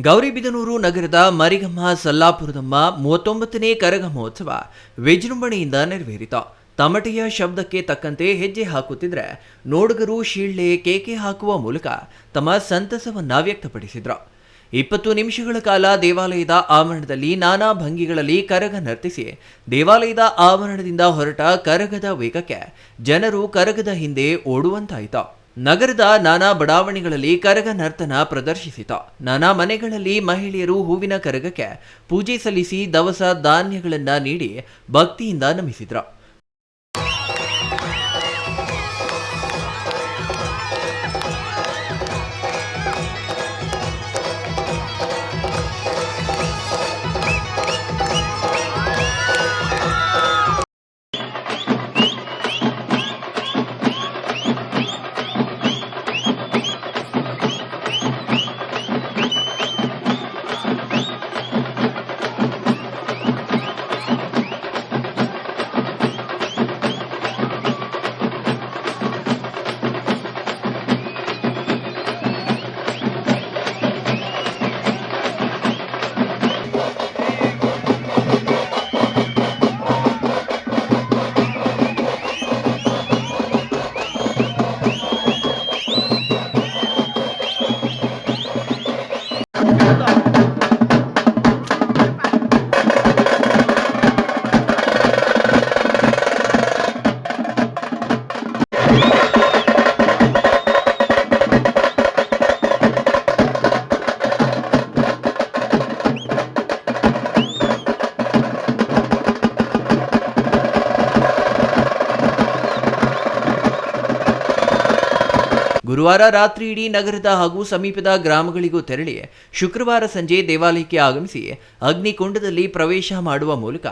ಗೌರಿಬಿದನೂರು ನಗರದ ಮರಿಗಮ್ಮ ಸಲ್ಲಾಪುರದಮ್ಮ 39ನೇ ಕರಗ ಮಹೋತ್ಸವ ವಿಜೃಂಭಣೆಯಿಂದ ನೆರವೇರಿತು. ತಮಟೆಯ ಶಬ್ದಕ್ಕೆ ತಕ್ಕಂತೆ ಹೆಜ್ಜೆ ಹಾಕುತ್ತಿದ್ರೆ ನೋಡುಗರು ಶೀಳ್ಳೆ ಕೇಕೆ ಹಾಕುವ ಮೂಲಕ ತಮ್ಮ ಸಂತಸವನ್ನ ವ್ಯಕ್ತಪಡಿಸಿದ್ರು. 20 ನಿಮಿಷಗಳ ಕಾಲ ದೇವಾಲಯದ ಆವರಣದಲ್ಲಿ ನಾನಾ ಭಂಗಿಗಳಲ್ಲಿ ಕರಗ ನರ್ತಿಸಿ ದೇವಾಲಯದ ಆವರಣದಿಂದ ಹೊರಟ ಕರಗದ ವೇಗಕ್ಕೆ ಜನರು ಕರಗದ ಹಿಂದೆ ಓಡುವಂತಾಯಿತು. ನಗರದ ನಾನಾ ಬಡಾವಣೆಗಳಲ್ಲಿ ಕರಗ ನರ್ತನ ಪ್ರದರ್ಶಿಸಿತು. ನಾನಾ ಮನೆಗಳಲ್ಲಿ ಮಹಿಳೆಯರು ಹೂವಿನ ಕರಗಕ್ಕೆ ಪೂಜೆ ಸಲ್ಲಿಸಿ ದವಸ ಧಾನ್ಯಗಳನ್ನ ನೀಡಿ ಭಕ್ತಿಯಿಂದ ನಮಿಸಿದ್ರು. ಗುರುವಾರ ರಾತ್ರಿ ಇಡೀ ನಗರದ ಹಾಗೂ ಸಮೀಪದ ಗ್ರಾಮಗಳಿಗೂ ತೆರಳಿ ಶುಕ್ರವಾರ ಸಂಜೆ ದೇವಾಲಯಕ್ಕೆ ಆಗಮಿಸಿ ಅಗ್ನಿಕುಂಡದಲ್ಲಿ ಪ್ರವೇಶ ಮಾಡುವ ಮೂಲಕ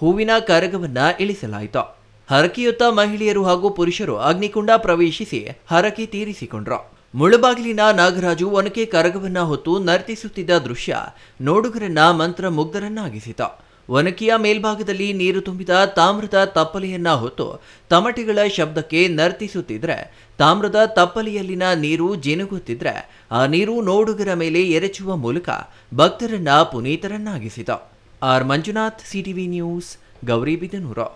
ಹೂವಿನ ಕರಗವನ್ನ ಇಳಿಸಲಾಯಿತು. ಹರಕೆಯೊತ್ತ ಮಹಿಳೆಯರು ಹಾಗೂ ಪುರುಷರು ಅಗ್ನಿಕುಂಡ ಪ್ರವೇಶಿಸಿ ಹರಕೆ ತೀರಿಸಿಕೊಂಡ್ರು. ಮುಳುಬಾಗಿಲಿನ ನಾಗರಾಜು ಒನಕೆ ಕರಗವನ್ನ ಹೊತ್ತು ನರ್ತಿಸುತ್ತಿದ್ದ ದೃಶ್ಯ ನೋಡುಗರನ್ನ ಮಂತ್ರ ಮುಗ್ಧರನ್ನಾಗಿಸಿತು. ಒನಕೆಯ ಮೇಲ್ಭಾಗದಲ್ಲಿ ನೀರು ತುಂಬಿದ ತಾಮ್ರದ ತಪ್ಪಲೆಯನ್ನ ಹೊತ್ತು ತಮಟೆಗಳ ಶಬ್ದಕ್ಕೆ ನರ್ತಿಸುತ್ತಿದ್ರೆ ತಾಮ್ರದ ತಪ್ಪಲೆಯಲ್ಲಿನ ನೀರು ಜಿನುಗುತ್ತಿದ್ರೆ ಆ ನೀರು ನೋಡುಗರ ಮೇಲೆ ಎರಚುವ ಮೂಲಕ ಭಕ್ತರನ್ನ ಪುನೀತರನ್ನಾಗಿಸಿತು. R Manjunath, CTV news, Gauribidanur.